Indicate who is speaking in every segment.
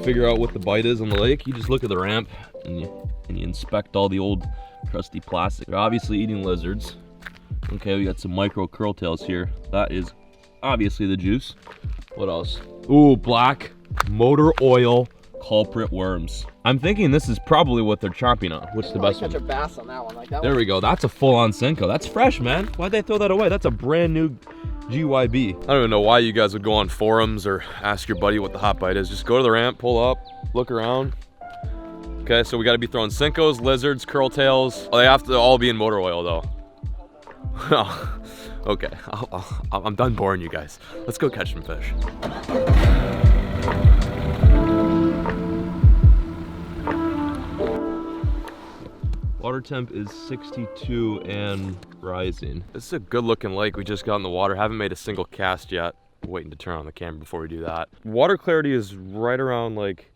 Speaker 1: figure out what the bite is on the lake, you just look at the ramp and you inspect all the old crusty plastic. They're obviously eating lizards. Okay, we got some micro curl tails here. That is obviously the juice. What else? Ooh, black motor oil culprit worms. I'm thinking this is probably what they're chomping on. What's the best one?
Speaker 2: Catch a bass on that one. Like that
Speaker 1: there
Speaker 2: one.
Speaker 1: we go. That's a full-on Senko. That's fresh, man. Why'd they throw that away? That's a brand new GYB. I don't even know why you guys would go on forums or ask your buddy what the hot bite is. Just go to the ramp, pull up, look around. Okay, so we got to be throwing Senkos, lizards, curl tails. Oh, they have to all be in motor oil though. Okay, I'm done boring you guys. Let's go catch some fish. Water temp is 62 and rising. This is a good looking lake. We just got in the water. Haven't made a single cast yet. Waiting to turn on the camera before we do that. Water clarity is right around like,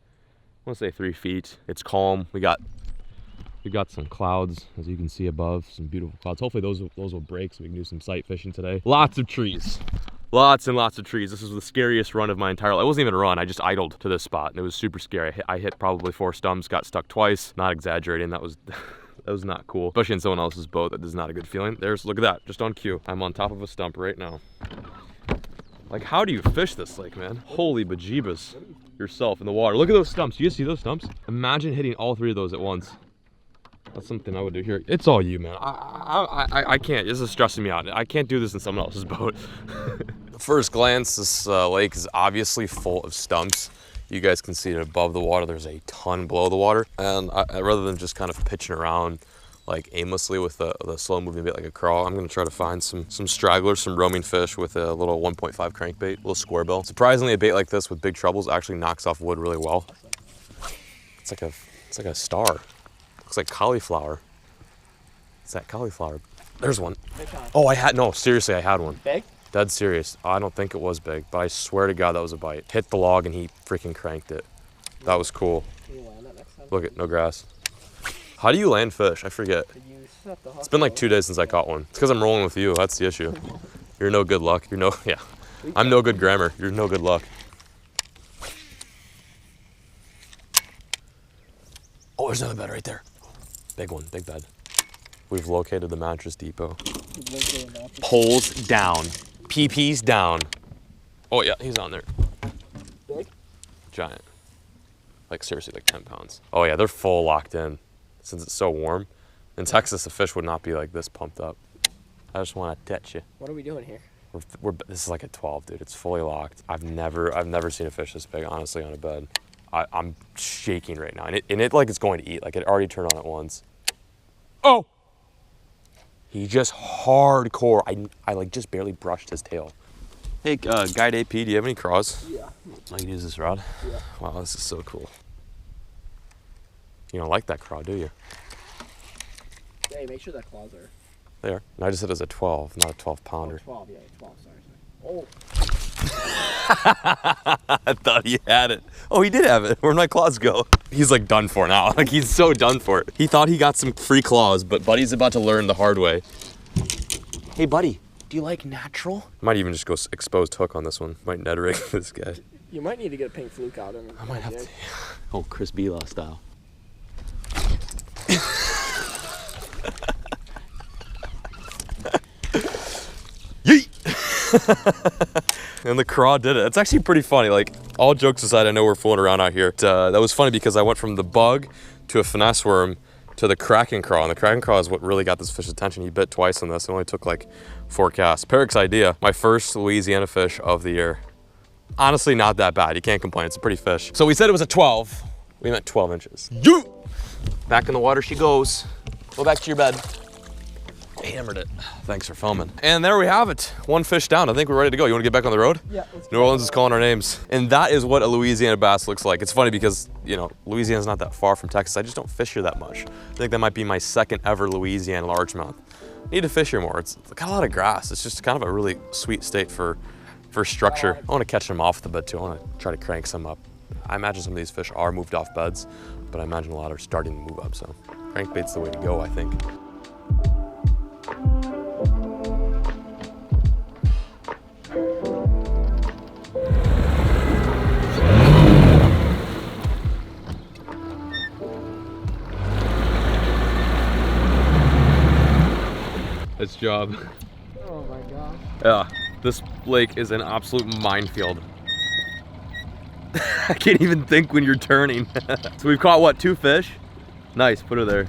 Speaker 1: I want to say 3 feet. It's calm. We got some clouds, as you can see above, some beautiful clouds. Hopefully those will break so we can do some sight fishing today. Lots of trees. Lots and lots of trees. This was the scariest run of my entire life. It wasn't even a run, I just idled to this spot and it was super scary. I hit probably 4 stumps, got stuck twice. Not exaggerating, that was that was not cool. Especially in someone else's boat, that is not a good feeling. Look at that, just on cue. I'm on top of a stump right now. Like, how do you fish this lake, man? Holy bejeebus. Yourself in the water. Look at those stumps. You see those stumps? Imagine hitting all 3 of those at once. That's something I would do here. It's all you, man. I can't. This is stressing me out. I can't do this in someone else's boat. At first glance, this lake is obviously full of stumps. You guys can see it above the water. There's a ton below the water. And rather than just kind of pitching around like aimlessly with a slow moving bait like a crawl, I'm gonna try to find some stragglers, some roaming fish with a little 1.5 crankbait, little square bill. Surprisingly, a bait like this with big trebles actually knocks off wood really well. It's like a star. Looks like cauliflower. It's that cauliflower. There's one. Oh, seriously, I had one.
Speaker 2: Big?
Speaker 1: Dead serious. I don't think it was big, but I swear to God that was a bite. Hit the log and he freaking cranked it. That was cool.
Speaker 2: Can you land that next time?
Speaker 1: Look at no grass. How do you land fish? I forget. It's been like 2 days since I caught one. It's because I'm rolling with you. That's the issue. You're no good luck. I'm no good grammar. You're no good luck. Oh, there's another bed right there. Big one, big bed. We've located the mattress depot. Poles down. PP's down. Oh yeah, he's on there.
Speaker 2: Big?
Speaker 1: Giant. Like seriously, like 10 pounds. Oh yeah, they're full locked in. Since it's so warm. In Texas, the fish would not be like this pumped up. I just want to touch you.
Speaker 2: What are we doing here?
Speaker 1: This is like a 12, dude. It's fully locked. I've never seen a fish this big, honestly, on a bed. I'm shaking right now, and it like it's going to eat. Like it already turned on at once. Oh! He just hardcore. I like just barely brushed his tail. Hey, Guide AP, do you have any craws?
Speaker 2: Yeah.
Speaker 1: I can use this rod?
Speaker 2: Yeah.
Speaker 1: Wow, this is so cool. You don't like that craw, do you?
Speaker 2: Hey, make sure that claws are.
Speaker 1: They are. And I just said it was a 12, not a 12 pounder.
Speaker 2: Oh, 12, yeah, 12, sorry. Oh.
Speaker 1: I thought he had it. Oh, he did have it. Where'd my claws go? He's like done for now. Like he's so done for it. He thought he got some free claws, but Buddy's about to learn the hard way. Hey, Buddy, do you like natural? Might even just go exposed hook on this one. Might Ned rig this guy.
Speaker 2: You might need to get a pink fluke out.
Speaker 1: I might have to. Oh, Chris Bela style. Yeet! And the craw did it. It's actually pretty funny. Like, all jokes aside, I know we're fooling around out here. That was funny because I went from the bug to a finesse worm to the Kraken craw. And the Kraken craw is what really got this fish's attention. He bit twice on this. It only took like 4 casts. Peric's idea. My first Louisiana fish of the year. Honestly, not that bad. You can't complain. It's a pretty fish. So we said it was a 12. We meant 12 inches. You! Back in the water she goes. Go back to your bed. Hammered it. Thanks for filming. And there we have it. 1 fish down. I think we're ready to go. You want to get back on the road?
Speaker 2: Yeah. Let's
Speaker 1: New Orleans is calling our names. And that is what a Louisiana bass looks like. It's funny because, you know, Louisiana's not that far from Texas. I just don't fish here that much. I think that might be my second ever Louisiana largemouth. Need to fish here more. It's got a lot of grass. It's just kind of a really sweet state for structure. I want to catch them off the bed too. I want to try to crank some up. I imagine some of these fish are moved off beds, but I imagine a lot are starting to move up. So crankbait's the way to go, I think. Nice job.
Speaker 2: Oh my gosh.
Speaker 1: Yeah, this lake is an absolute minefield. I can't even think when you're turning. So we've caught what, 2 fish? Nice, put her there.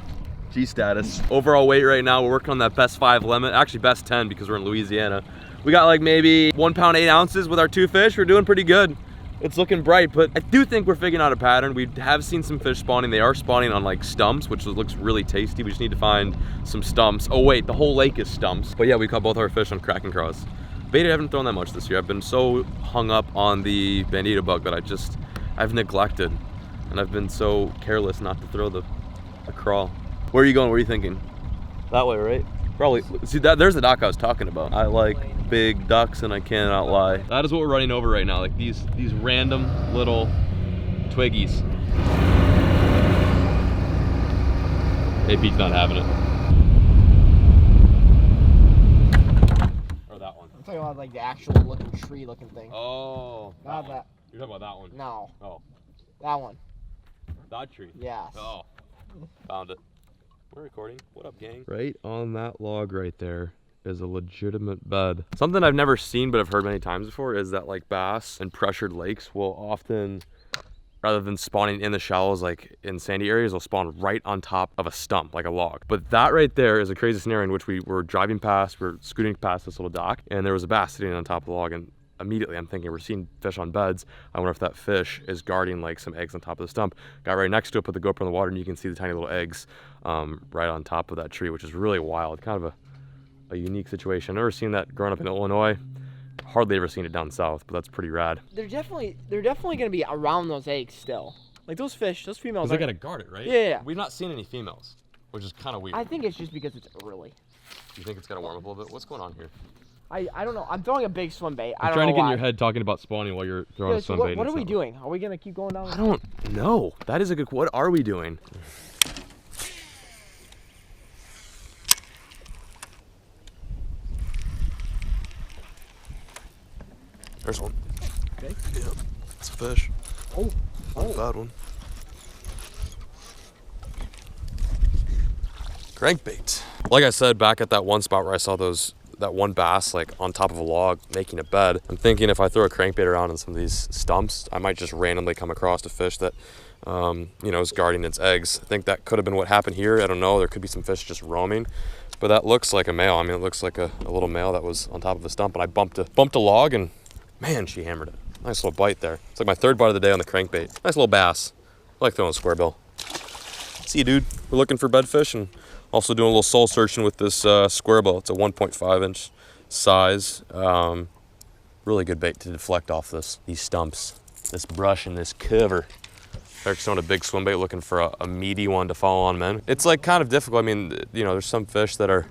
Speaker 1: G status. Overall weight right now, we're working on that best 5 limit. Actually best 10 because we're in Louisiana. We got like maybe 1 pound 8 ounces with our 2 fish. We're doing pretty good. It's looking bright, but I do think we're figuring out a pattern. We have seen some fish spawning. They are spawning on like stumps, which looks really tasty. We just need to find some stumps. Oh wait, the whole lake is stumps. But yeah, we caught both our fish on Kraken Cross. Bait I haven't thrown that much this year. I've been so hung up on the bandito bug that I've neglected. And I've been so careless not to throw the crawl. Where are you going? What are you thinking? That way, right? Probably. See, there's the dock I was talking about. I like big ducks and I cannot lie. That is what we're running over right now. Like these random little twiggies. Hey, Pete's not having it. Or that one.
Speaker 2: I'm talking about like the actual looking tree looking thing.
Speaker 1: Oh.
Speaker 2: Not that.
Speaker 1: You're talking about that one?
Speaker 2: No.
Speaker 1: Oh.
Speaker 2: That one.
Speaker 1: That tree?
Speaker 2: Yes.
Speaker 1: Oh. Found it. We're recording. What up, gang? Right on that log right there is a legitimate bed. Something I've never seen but I've heard many times before is that like bass and pressured lakes will often, rather than spawning in the shallows like in sandy areas, they'll spawn right on top of a stump, like a log. But that right there is a crazy scenario in which we were driving past, we're scooting past this little dock, and there was a bass sitting on top of the log, and immediately I'm thinking we're seeing fish on beds. I wonder if that fish is guarding like some eggs on top of the stump. Got right next to it, put the GoPro in the water, and you can see the tiny little eggs right on top of that tree, which is really wild. Kind of a unique situation. I've never seen that growing up in Illinois. Hardly ever seen it down south, but that's pretty rad.
Speaker 2: They're definitely gonna be around those eggs still. Like those fish, those females.
Speaker 1: They gotta guard it, right?
Speaker 2: Yeah.
Speaker 1: We've not seen any females, which is kind of weird.
Speaker 2: I think it's just because it's early.
Speaker 1: You think it's gotta warm up a little bit? What's going on here?
Speaker 2: I don't know. I'm throwing a big swim bait.
Speaker 1: I'm trying to get in your head talking about spawning while you're throwing a swim bait.
Speaker 2: What are we doing? Are we gonna keep going down?
Speaker 1: I don't know. That is a good. What are we doing? There's one.
Speaker 2: Okay.
Speaker 1: Yeah, it's a fish.
Speaker 2: Oh.
Speaker 1: Not a bad one. Crankbait. Like I said, back at that one spot where I saw that one bass like on top of a log making a bed, I'm thinking if I throw a crankbait around in some of these stumps, I might just randomly come across a fish that you know, is guarding its eggs. I think that could have been what happened here. I don't know. There could be some fish just roaming, but that looks like a male. I mean, it looks like a little male that was on top of a stump, and I bumped a log, and man, she hammered it. Nice little bite there. It's like my 3rd bite of the day on the crankbait. Nice little bass. I like throwing a square bill. See you, dude. We're looking for bedfish and also doing a little soul searching with this square bill. It's a 1.5 inch size. Really good bait to deflect off these stumps, this brush and this cover. Eric's throwing a big swim bait looking for a meaty one to follow on men. It's like kind of difficult. I mean, you know, there's some fish that are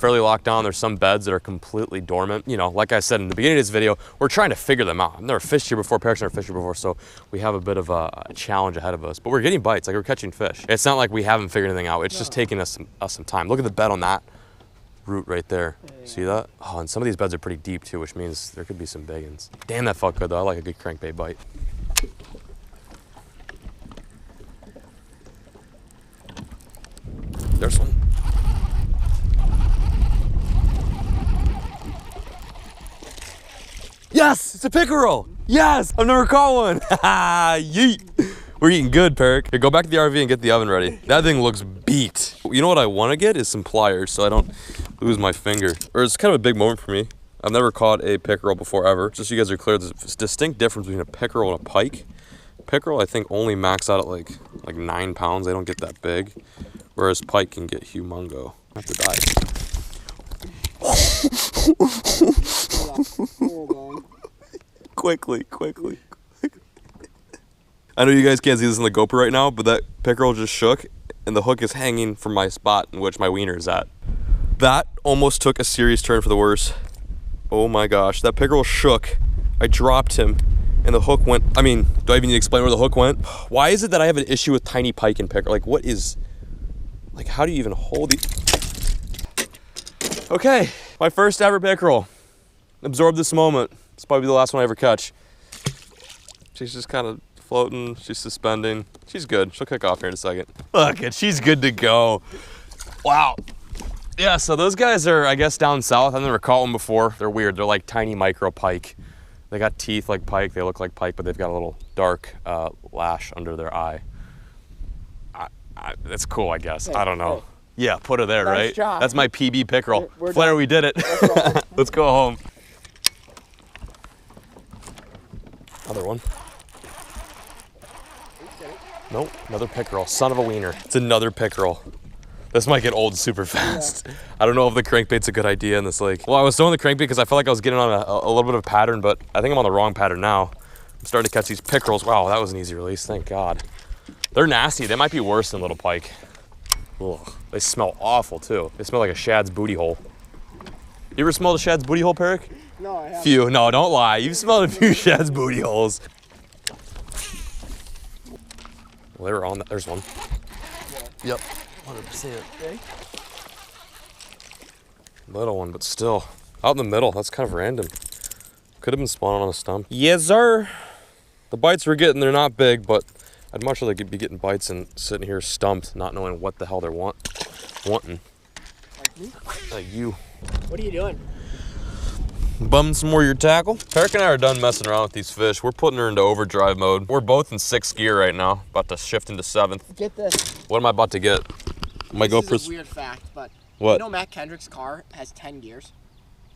Speaker 1: fairly locked down. There's some beds that are completely dormant. You know, like I said in the beginning of this video, we're trying to figure them out. I've never fished here before, Eric's never fished here before, so we have a bit of a challenge ahead of us. But we're getting bites, like we're catching fish. It's not like we haven't figured anything out. It's just taking us some time. Look at the bed on that root right there. Yeah. See that? Oh, and some of these beds are pretty deep too, which means there could be some big ones. Damn, that felt good though. I like a good crankbait bite. There's one. Yes, it's a pickerel. Yes, I've never caught one. Yeet. We're eating good, Peric. Here, go back to the RV and get the oven ready. That thing looks beat. You know what I want to get is some pliers so I don't lose my finger. Or it's kind of a big moment for me. I've never caught a pickerel before ever. Just so you guys are clear, there's a distinct difference between a pickerel and a pike. Pickerel, I think, only max out at like 9 pounds. They don't get that big. Whereas pike can get humongo. I have to die. Quickly. I know you guys can't see this on the GoPro right now, but that pickerel just shook and the hook is hanging from my spot in which my wiener is at. That almost took a serious turn for the worse. Oh my gosh, that pickerel shook. I dropped him and the hook went, I mean, do I even need to explain where the hook went? Why is it that I have an issue with tiny pike and pickerel? Like, what is, like, how do you even hold these? Okay, my first ever pickerel. Absorb this moment. It's probably the last one I ever catch. She's just kind of floating, she's suspending. She's good, she'll kick off here in a second. Look, she's good to go. Wow. Yeah, so those guys are, I guess, down south. I've never caught one before. They're weird. They're like tiny micro pike. They got teeth like pike. They look like pike, but they've got a little dark lash under their eye. That's cool, I guess.
Speaker 2: Hey,
Speaker 1: I don't know.
Speaker 2: hey.
Speaker 1: Yeah, put her there,
Speaker 2: Nice
Speaker 1: right?
Speaker 2: job.
Speaker 1: That's my PB pickerel.
Speaker 2: We're
Speaker 1: Flair,
Speaker 2: done.
Speaker 1: we did it. Let's go home. Another one. Nope, another pickerel. Son of a wiener. It's another pickerel. This might get old super fast. Yeah. I don't know if the crankbait's a good idea in this lake. Well, I was throwing the crankbait because I felt like I was getting on a little bit of a pattern, but I think I'm on the wrong pattern now. I'm starting to catch these pickerels. Wow, that was an easy release, thank God. They're nasty. They might be worse than little pike. Ugh, they smell awful too. They smell like a shad's booty hole. You ever smelled a shad's booty hole, Peric?
Speaker 2: No, I haven't.
Speaker 1: Few. No, don't lie. You've smelled a few shad's booty holes. Well, they were on that. There's one. Yeah. Yep. 100%.
Speaker 2: Okay.
Speaker 1: Little one, but still. Out in the middle. That's kind of random. Could have been spawning on a stump. Yes, sir. The bites we're getting, they're not big, but I'd much rather be getting bites and sitting here stumped, not knowing what the hell they're wanting.
Speaker 2: Like me?
Speaker 1: Like you.
Speaker 2: What are you doing?
Speaker 1: Bumming some more of your tackle. Peric and I are done messing around with these fish. We're putting her into overdrive mode. We're both in 6th gear right now, about to shift into 7th.
Speaker 2: Get this.
Speaker 1: What am I about to get? My
Speaker 2: This
Speaker 1: GoPro's
Speaker 2: is a weird fact, but
Speaker 1: what?
Speaker 2: you know Matt Kendrick's car has 10 gears?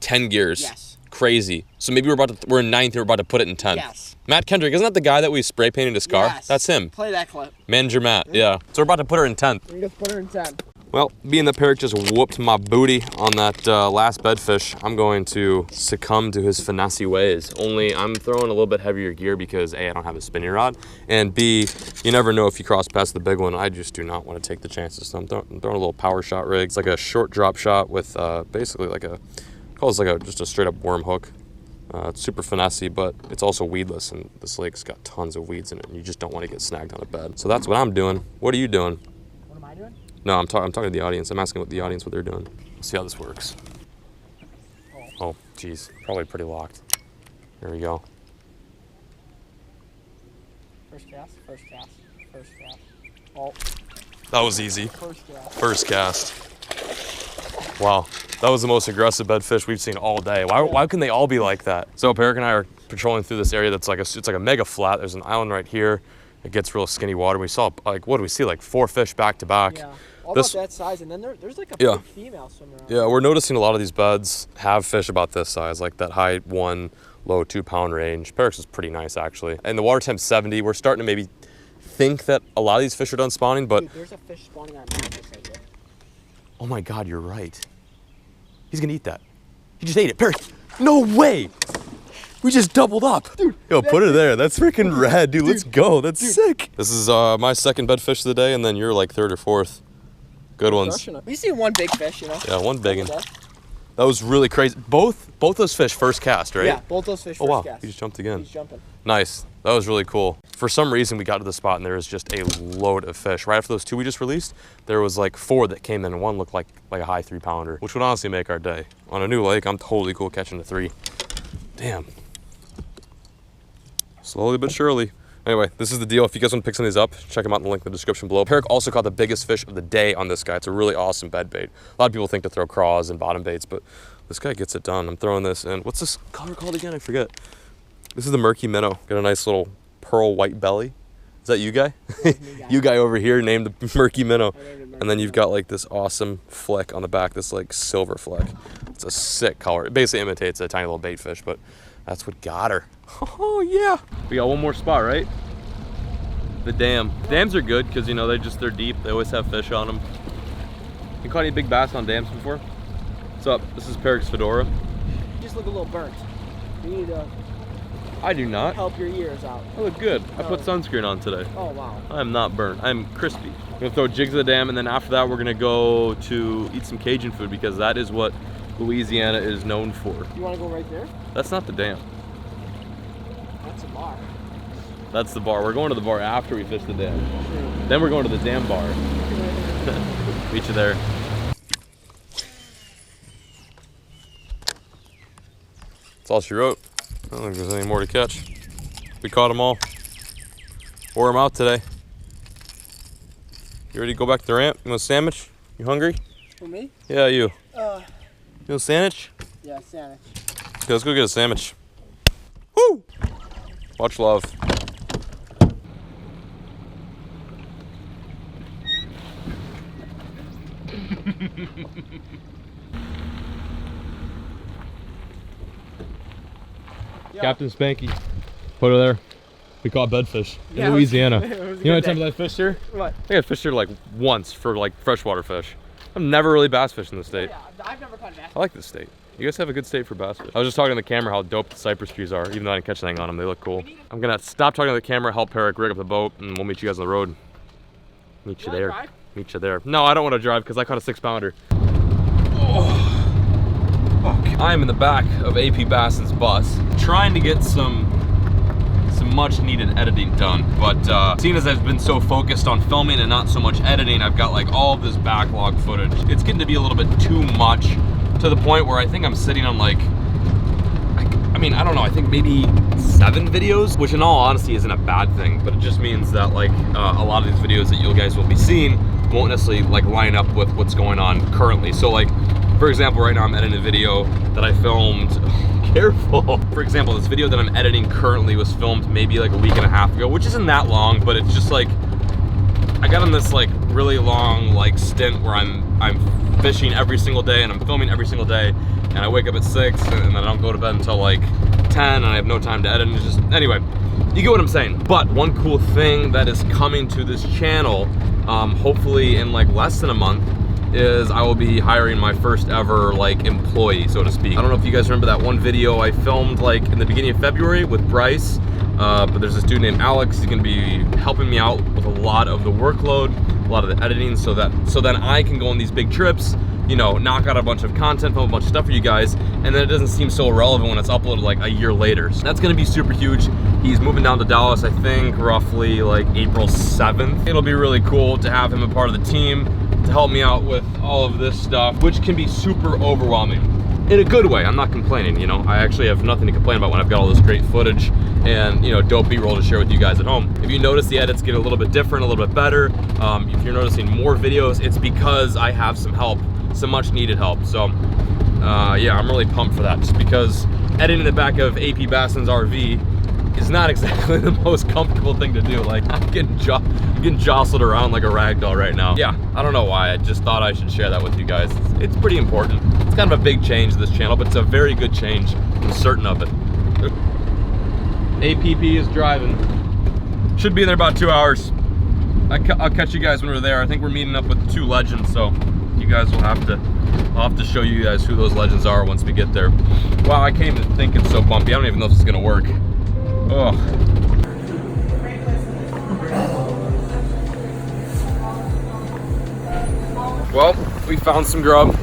Speaker 1: 10 gears.
Speaker 2: Yes.
Speaker 1: Crazy. So maybe we're in 9th and we're about to put it in 10th.
Speaker 2: Yes.
Speaker 1: Matt Kendrick, isn't that the guy that we spray painted his car?
Speaker 2: Yes.
Speaker 1: That's him.
Speaker 2: Play that clip.
Speaker 1: Manager Matt, yeah. So we're about to put her in 10th.
Speaker 2: We just put her in 10.
Speaker 1: Well, being that Peric just whooped my booty on that last bedfish, I'm going to succumb to his finesse ways. Only I'm throwing a little bit heavier gear because A, I don't have a spinning rod, and B, you never know if you cross past the big one. I just do not want to take the chances. So I'm throwing a little power shot rig. It's like a short drop shot with basically like just a straight up worm hook. It's super finessey, but it's also weedless, and this lake's got tons of weeds in it, and you just don't want to get snagged on a bed. So that's what I'm doing. What are you doing?
Speaker 2: What am I doing?
Speaker 1: No, I'm talking to the audience. I'm asking what they're doing. Let's see how this works. Oh, geez. Probably pretty locked. Here we go.
Speaker 2: First cast, first cast, first cast. Oh.
Speaker 1: That was easy.
Speaker 2: First cast.
Speaker 1: First cast. Wow. That was the most aggressive bedfish we've seen all day. Why can they all be like that? So Peric and I are patrolling through this area that's it's like a mega flat. There's an island right here. It gets real skinny water. We saw, like, what do we see? Like 4 fish back to back.
Speaker 2: Yeah. All about that size, and then there's like a big female swimming around.
Speaker 1: Yeah, we're noticing a lot of these beds have fish about this size, like that high 1, low 2 pound range. Peric's is pretty nice, actually. And the water temp's 70. We're starting to maybe think that a lot of these fish are done spawning, but...
Speaker 2: Dude, there's a fish spawning on mattress right there.
Speaker 1: Oh my God, you're right. He's gonna eat that. He just ate it. Peric, no way! We just doubled up. Dude, yo, put her there. That's freaking rad, dude. Let's go. That's sick. This is my second bedfish of the day, and then you're like 3rd or 4th. Good ones.
Speaker 2: We see one big fish, you know.
Speaker 1: Yeah, one big one. That was really crazy. Both those fish first cast, right?
Speaker 2: Yeah, both those fish
Speaker 1: first
Speaker 2: cast.
Speaker 1: He just jumped again.
Speaker 2: He's jumping.
Speaker 1: Nice. That was really cool. For some reason, we got to the spot, and there was just a load of fish. Right after those 2 we just released, there was like 4 that came in, and one looked like a high 3 pounder, which would honestly make our day. On a new lake, I'm totally cool catching a 3. Damn. Slowly but surely. Anyway, this is the deal. If you guys want to pick some of these up, check them out in the link in the description below. Peric also caught the biggest fish of the day on this guy. It's a really awesome bed bait. A lot of people think to throw craws and bottom baits, but this guy gets it done. I'm throwing this in. What's this color called again? I forget. This is the murky minnow. Got a nice little pearl white belly. Is that you guy? You guy over here named the murky minnow. And then you've got like this awesome fleck on the back, this like silver fleck. It's a sick color. It basically imitates a tiny little bait fish, but that's what got her. Oh yeah. We got one more spot, right? The dam. Dams are good because, you know, they're deep. They always have fish on them. You caught any big bass on dams before? What's up? This is Peric's fedora.
Speaker 2: You just look a little burnt. You need to
Speaker 1: I do not.
Speaker 2: help your ears out.
Speaker 1: I look good. I put sunscreen on today.
Speaker 2: Oh, wow.
Speaker 1: I'm not burnt. I'm crispy. I'm gonna throw jigs at the dam, and then after that we're gonna go to eat some Cajun food because that is what Louisiana is known for.
Speaker 2: You want to go right there?
Speaker 1: That's not the dam.
Speaker 2: That's a bar.
Speaker 1: That's the bar. We're going to the bar after we fish the dam. Then we're going to the dam bar. Meet you there. That's all she wrote. I don't think there's any more to catch. We caught them all. Wore them out today. You ready to go back to the ramp? You want a sandwich? You hungry?
Speaker 2: For me?
Speaker 1: Yeah, you. You want a sandwich?
Speaker 2: Yeah, sandwich.
Speaker 1: Okay, let's go get a sandwich. Woo! Much love.
Speaker 2: Yeah.
Speaker 1: Captain Spanky. Put her there. We caught bedfish in Louisiana. You know how many times I fished here?
Speaker 2: What?
Speaker 1: I got fished here like once for like freshwater fish. I've never really bass fished in the state.
Speaker 2: Yeah, I've never caught a bass.
Speaker 1: I like this state. You guys have a good state for bass fish. I was just talking to the camera how dope the cypress trees are, even though I didn't catch anything on them. They look cool. I'm gonna stop talking to the camera, help Eric rig up the boat, and we'll meet you guys on the road. Meet you there.
Speaker 2: Drive?
Speaker 1: Meet you there. No, I don't want to drive because I caught a 6-pounder. Oh. Okay. I'm in the back of AP Basson's bus, trying to get some much needed editing done, but seeing as I've been so focused on filming and not so much editing, I've got like all of this backlog footage. It's getting to be a little bit too much, to the point where I think I'm sitting on like, I mean, I don't know, I think maybe 7 videos, which in all honesty isn't a bad thing, but it just means that like a lot of these videos that you guys will be seeing won't necessarily like line up with what's going on currently. So like, for example, right now I'm editing a video that I filmed, careful. For example, this video that I'm editing currently was filmed maybe like a week and a half ago, which isn't that long, but it's just like, I got on this like really long like stint where I'm fishing every single day and I'm filming every single day, and I wake up at 6 and then I don't go to bed until like 10 and I have no time to edit, and it's just, anyway, you get what I'm saying. But one cool thing that is coming to this channel, hopefully in like less than a month, is I will be hiring my first ever like employee, so to speak. I don't know if you guys remember that one video I filmed like in the beginning of February with Bryce, but there's this dude named Alex. He's gonna be helping me out with a lot of the workload, a lot of the editing, so then I can go on these big trips, you know, knock out a bunch of content, film a bunch of stuff for you guys, and then it doesn't seem so relevant when it's uploaded like a year later. So that's gonna be super huge. He's moving down to Dallas, I think, roughly like April 7th. It'll be really cool to have him a part of the team to help me out with all of this stuff, which can be super overwhelming. In a good way, I'm not complaining, you know. I actually have nothing to complain about when I've got all this great footage and, you know, dope B-roll to share with you guys at home. If you notice the edits get a little bit different, a little bit better, if you're noticing more videos, it's because I have some help, some much needed help. So yeah, I'm really pumped for that, just because editing the back of AP Basson's RV is not exactly the most comfortable thing to do. Like, I'm getting jostled around like a rag doll right now. Yeah, I don't know why, I just thought I should share that with you guys. It's pretty important. It's kind of a big change to this channel, but it's a very good change. I'm certain of it. APP is driving. Should be in there about 2 hours. I'll catch you guys when we're there. I think we're meeting up with 2 legends, so you guys will have to, I'll have to show you guys who those legends are once we get there. Wow, I can't even think it's so bumpy. I don't even know if this is gonna work. Oh. Well, we found some grub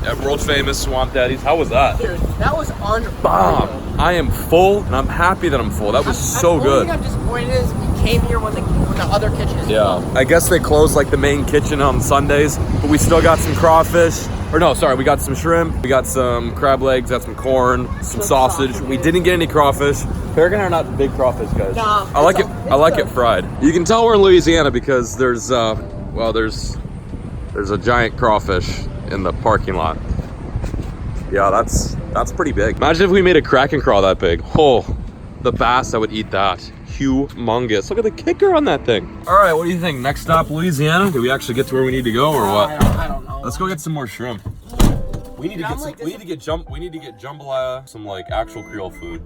Speaker 1: at world famous Swamp Daddy's. How was that?
Speaker 2: Dude, that was unreal.
Speaker 1: Bomb. I am full, and I'm happy that I'm full. That was so good.
Speaker 2: The only thing I'm disappointed is we came here when the other kitchen is closed.
Speaker 1: I guess they closed like the main kitchen on Sundays, but we still got some crawfish. Or no, sorry, we got some shrimp, we got some crab legs, got some corn, some sausage. We didn't get any crawfish. Eric and I are not big crawfish guys.
Speaker 2: Nah,
Speaker 1: I like it. I like it fried. You can tell we're in Louisiana because there's well, there's a giant crawfish in the parking lot. Yeah, that's pretty big. Imagine if we made a Kraken crawl that big. Oh, the bass that would eat that. Humongous. Look at the kicker on that thing. All right, what do you think? Next stop, Louisiana? Do we actually get to where we need to go, or what?
Speaker 2: I don't know.
Speaker 1: Let's go get some more shrimp. We need to get some. We need to get jambalaya, some like actual Creole food.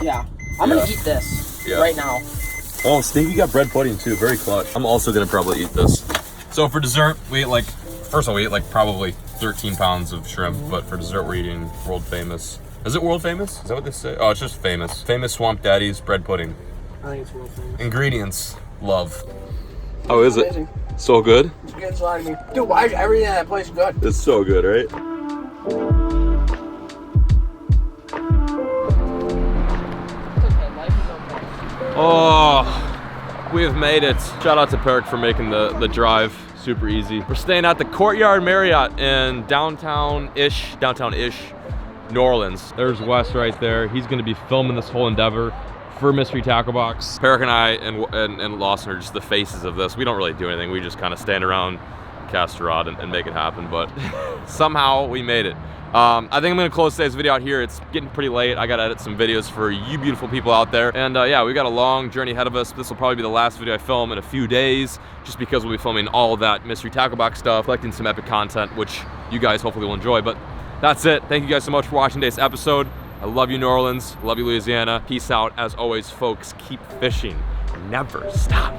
Speaker 2: Yeah, I'm gonna eat this right now.
Speaker 1: Oh, Stinky got bread pudding too. Very clutch. I'm also gonna probably eat this. So for dessert, we ate like, first of all, we ate like probably 13 pounds of shrimp, but for dessert we're eating world famous. Is it world famous? Is that what they say? Oh, it's just famous. Famous Swamp Daddy's bread pudding.
Speaker 2: I think it's world famous.
Speaker 1: Ingredients, love. How is it? Amazing. So good?
Speaker 2: It's getting so out of me. Dude, why is everything in that place good?
Speaker 1: It's so good, right? Oh, we have made it. Shout out to Peric for making the drive super easy. We're staying at the Courtyard Marriott in downtown-ish New Orleans. There's Wes right there. He's gonna be filming this whole endeavor for Mystery Tackle Box. Peric and I and Lawson are just the faces of this. We don't really do anything. We just kind of stand around, cast a rod and make it happen, but somehow we made it. I think I'm gonna close today's video out here. It's getting pretty late. I gotta edit some videos for you beautiful people out there. And yeah, we got a long journey ahead of us. This will probably be the last video I film in a few days, just because we'll be filming all of that mystery tackle box stuff, collecting some epic content, which you guys hopefully will enjoy. But that's it. Thank you guys so much for watching today's episode. I love you, New Orleans. Love you, Louisiana. Peace out. As always, folks, keep fishing. Never stop.